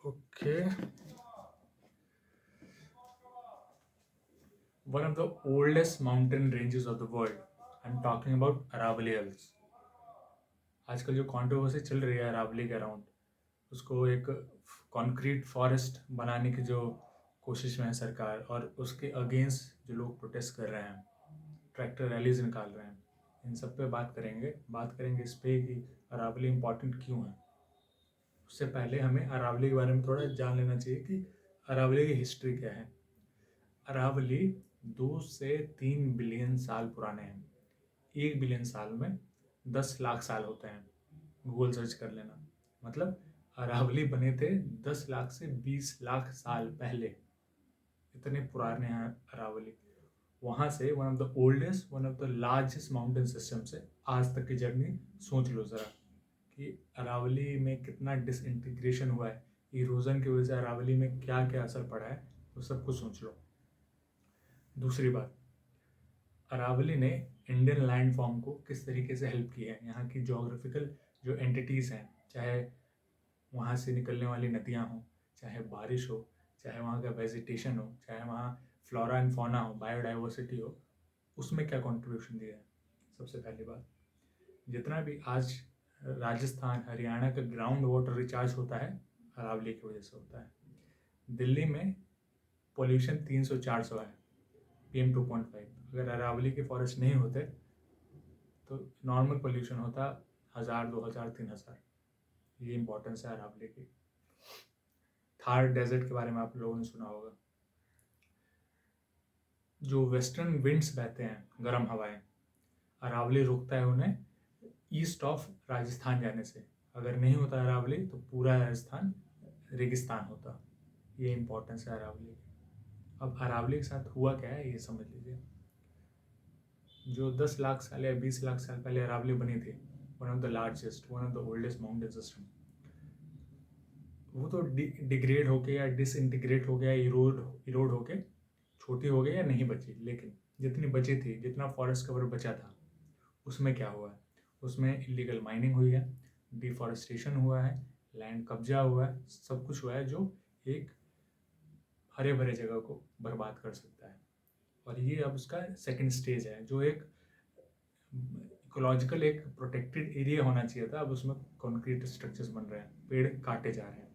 Okay. One of the oldest mountain ranges of the world. I'm talking about Aravalli Hills. आजकल जो controversy चल रही है अरावली के अराउंड, उसको एक कॉन्क्रीट फॉरेस्ट बनाने की जो कोशिश में है सरकार, और उसके अगेंस्ट जो लोग प्रोटेस्ट कर रहे हैं, ट्रैक्टर रैलीज निकाल रहे हैं, इन सब पे बात करेंगे इस पे कि अरावली इम्पोर्टेंट क्यों है। उससे पहले हमें अरावली के बारे में थोड़ा जान लेना चाहिए कि अरावली की हिस्ट्री क्या है। अरावली 2 से 3 बिलियन साल पुराने हैं। 1 बिलियन साल में 10 लाख साल होते हैं। गूगल सर्च कर लेना। मतलब अरावली बने थे 10 लाख से 20 लाख साल पहले। इतने पुराने हैं अरावली। वहाँ से one of the oldest, one of the largest mountain system से आज तक की जर्नी सोच लो ज़रा कि अरावली में कितना डिसइंटीग्रेशन हुआ है, इरोजन की वजह से अरावली में क्या क्या असर पड़ा है, तो सब कुछ सोच लो। दूसरी बात, अरावली ने इंडियन लैंड फॉर्म को किस तरीके से हेल्प की है। यहाँ की जोग्राफिकल जो एंटिटीज़ हैं, चाहे वहाँ से निकलने वाली नदियाँ हों, चाहे बारिश हो, चाहे वहाँ का वेजिटेशन हो, चाहे वहाँ फ्लोरा एंड फौना हो, बायोडाइवर्सिटी हो, उसमें क्या कंट्रीब्यूशन दिया है। सबसे पहली बात, जितना भी आज राजस्थान हरियाणा का ग्राउंड वाटर रिचार्ज होता है, अरावली की वजह से होता है। दिल्ली में पोल्यूशन 300-400 है, PM2.5। अगर अरावली के फॉरेस्ट नहीं होते तो नॉर्मल पोल्यूशन होता 1000, 2000, 3000। ये इंपॉर्टेंस है अरावली की। थार डेजर्ट के बारे में आप लोगों ने सुना होगा। जो वेस्टर्न विंड्स बहते हैं, गर्म हवाएं, अरावली रुकता है उन्हें ईस्ट ऑफ राजस्थान जाने से। अगर नहीं होता अरावली तो पूरा राजस्थान रेगिस्तान होता। ये इंपॉर्टेंस है अरावली की। अब अरावली के साथ हुआ क्या है ये समझ लीजिए। जो 10 लाख साल या 20 लाख साल पहले अरावली बनी थी, one of the largest, one of the oldest mountain system, वो तो डिग्रेड होके या डिसइंटीग्रेट हो गया, इरोड होके छोटी हो गई या नहीं बची। लेकिन जितनी बची थी, जितना फॉरेस्ट कवर बचा था, उसमें क्या हुआ है? उसमें इलीगल माइनिंग हुई है, डिफॉरेस्टेशन हुआ है, लैंड कब्जा हुआ है, सब कुछ हुआ है जो एक हरे भरे जगह को बर्बाद कर सकता है। और ये अब उसका सेकंड स्टेज है, जो एक इकोलॉजिकल एक प्रोटेक्टेड एरिया होना चाहिए था, अब उसमें कंक्रीट स्ट्रक्चर्स बन रहे हैं, पेड़ काटे जा रहे हैं।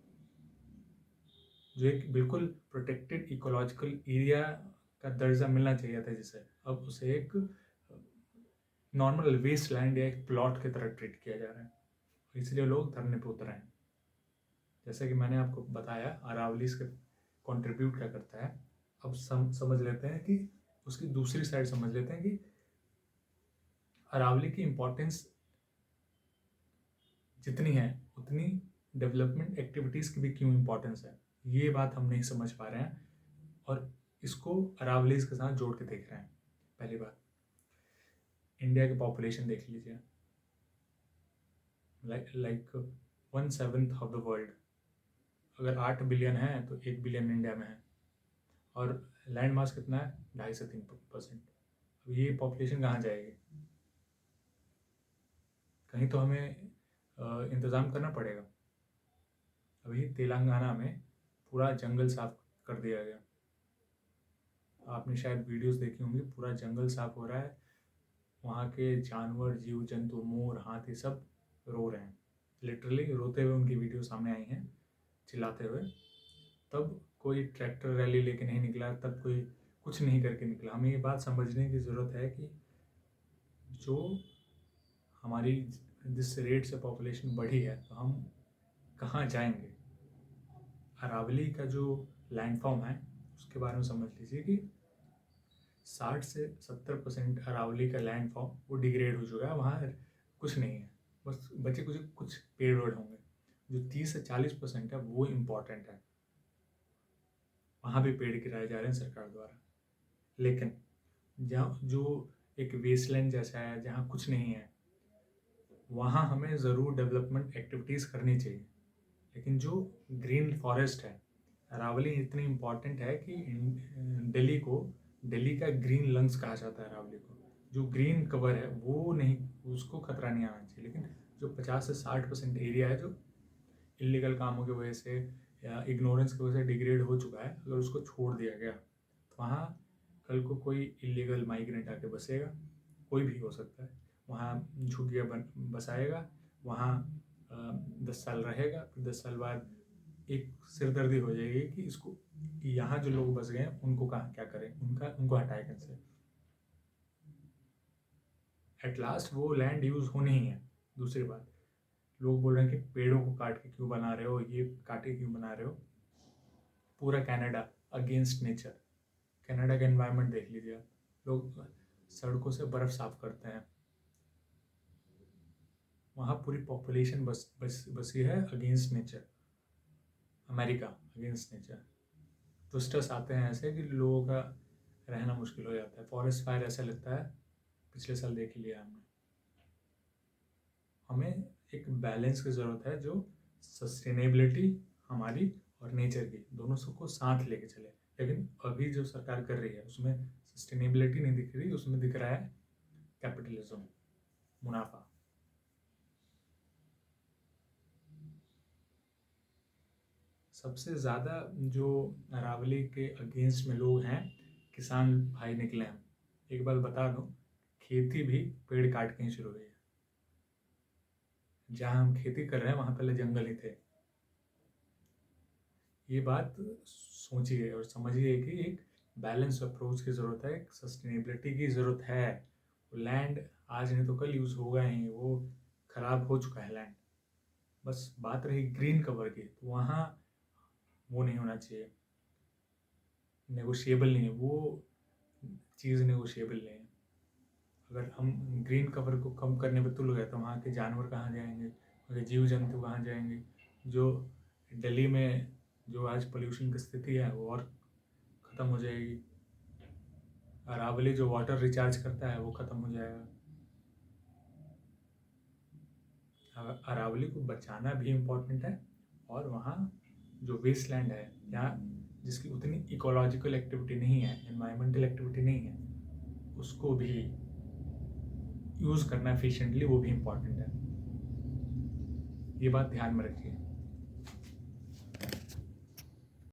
जो एक बिल्कुल प्रोटेक्टेड इकोलॉजिकल एरिया का दर्जा मिलना चाहिए था जिसे, अब उसे एक नॉर्मल वेस्ट लैंड या एक प्लॉट की तरह ट्रीट किया जा रहा है। इसलिए लोग धरने पर उतर रहे हैं। जैसे कि मैंने आपको बताया अरावली इसके कंट्रीब्यूट क्या करता है। अब समझ लेते हैं कि उसकी दूसरी साइड समझ लेते हैं कि अरावली की इम्पोर्टेंस जितनी है उतनी डेवलपमेंट एक्टिविटीज़ की भी क्यों इम्पोर्टेंस है, ये बात हम नहीं समझ पा रहे हैं, और इसको अरावलीज के साथ जोड़ के देख रहे हैं। पहली बात, इंडिया की पॉपुलेशन देख लीजिए, लाइक 1/7 ऑफ द वर्ल्ड। अगर 8 बिलियन है तो 1 बिलियन इंडिया में है, और लैंड मास कितना है? 2.5 से 3%। अब ये पॉपुलेशन कहाँ जाएगी? कहीं तो हमें इंतज़ाम करना पड़ेगा। अभी तेलंगाना में पूरा जंगल साफ कर दिया गया, आपने शायद वीडियोस देखी होंगी, पूरा जंगल साफ हो रहा है। वहाँ के जानवर, जीव जंतु, मोर, हाथी सब रो रहे हैं, लिटरली रोते हुए उनकी वीडियो सामने आई हैं, चिल्लाते हुए। तब कोई ट्रैक्टर रैली लेके नहीं निकला, तब कोई कुछ नहीं करके निकला। हमें ये बात समझने की ज़रूरत है कि जो हमारी जिस रेट से पॉपुलेशन बढ़ी है, तो हम कहाँ जाएंगे। अरावली का जो लैंडफॉर्म है उसके बारे में समझ लीजिए कि 60 से 70% अरावली का लैंडफॉर्म वो डिग्रेड हो चुका है, वहाँ कुछ नहीं है, बस बचे कुछ पेड़ वेड़ होंगे। जो 30 से 40% है वो इम्पॉर्टेंट है, वहाँ भी पेड़ गिराए जा रहे हैं सरकार द्वारा। लेकिन जहाँ जो एक वेस्टलैंड जैसा है, जहाँ कुछ नहीं है, वहाँ हमें ज़रूर डेवलपमेंट एक्टिविटीज़ करनी चाहिए। लेकिन जो ग्रीन फॉरेस्ट है, अरावली इतनी इम्पॉर्टेंट है कि दिल्ली का ग्रीन लंग्स कहा जाता है अरावली को। जो ग्रीन कवर है वो नहीं, उसको खतरा नहीं आना चाहिए। लेकिन जो 50 से 60% एरिया है जो इलीगल कामों की वजह से या इग्नोरेंस की वजह से डिग्रेड हो चुका है, अगर उसको छोड़ दिया गया तो वहाँ कल को कोई इलीगल माइग्रेंट आके बसेगा, कोई भी हो सकता है, वहाँ झुग्गियाँ बसाएगा, वहाँ 10 साल रहेगा, फिर 10 साल बाद एक सिरदर्दी हो जाएगी कि इसको यहाँ जो लोग बस गए हैं उनको कहाँ क्या करें, उनको हटाए कैसे। एट लास्ट वो लैंड यूज़ होनी ही है। दूसरी बात, लोग बोल रहे हैं कि पेड़ों को काट के क्यों बना रहे हो, ये काट के क्यों बना रहे हो। पूरा कनाडा अगेंस्ट नेचर, कनाडा का एनवायरनमेंट देख लीजिए आप, लोग सड़कों से बर्फ़ साफ करते हैं, वहाँ पूरी पॉपुलेशन बसी है against nature. America against nature, twisters आते हैं ऐसे कि लोगों का रहना मुश्किल हो जाता है। फॉरेस्ट फायर ऐसा लगता है, पिछले साल देख लिया हमने। हमें एक बैलेंस की ज़रूरत है, जो सस्टेनेबिलिटी हमारी और नेचर की दोनों सबको साथ लेके चले। लेकिन अभी जो सरकार कर रही है उसमें सस्टेनेबिलिटी नहीं दिख रही, उसमें दिख रहा है कैपिटलिज्म, मुनाफा। सबसे ज़्यादा जो अरावली के अगेंस्ट में लोग हैं, किसान भाई निकले हैं। एक बात बता दूं, खेती भी पेड़ काट के ही शुरू हुई है। जहाँ हम खेती कर रहे हैं वहाँ पहले जंगल ही थे। ये बात सोचिए और समझिए कि एक बैलेंस अप्रोच की ज़रूरत है, एक सस्टेनेबिलिटी की ज़रूरत है। लैंड आज नहीं तो कल यूज़ होगा ही, वो ख़राब हो चुका है लैंड। बस बात रही ग्रीन कवर की, तो वहाँ वो नहीं होना चाहिए, नेगोशिएबल नहीं है, वो चीज़ नेगोशिएबल नहीं है। अगर हम ग्रीन कवर को कम करने पर तुल गए तो वहाँ के जानवर कहाँ जाएंगे, वहाँ के जीव जंतु कहाँ जाएंगे। जो दिल्ली में जो आज पोल्यूशन की स्थिति है वो और ख़त्म हो जाएगी। अरावली जो वाटर रिचार्ज करता है वो ख़त्म हो जाएगा। अरावली को बचाना भी इम्पोर्टेंट है, और वहाँ जो वेस्ट लैंड है, यहाँ जिसकी उतनी इकोलॉजिकल एक्टिविटी नहीं है, एनवायरमेंटल एक्टिविटी नहीं है, उसको भी यूज़ करना एफिशिएंटली, वो भी इम्पोर्टेंट है। ये बात ध्यान में रखिए।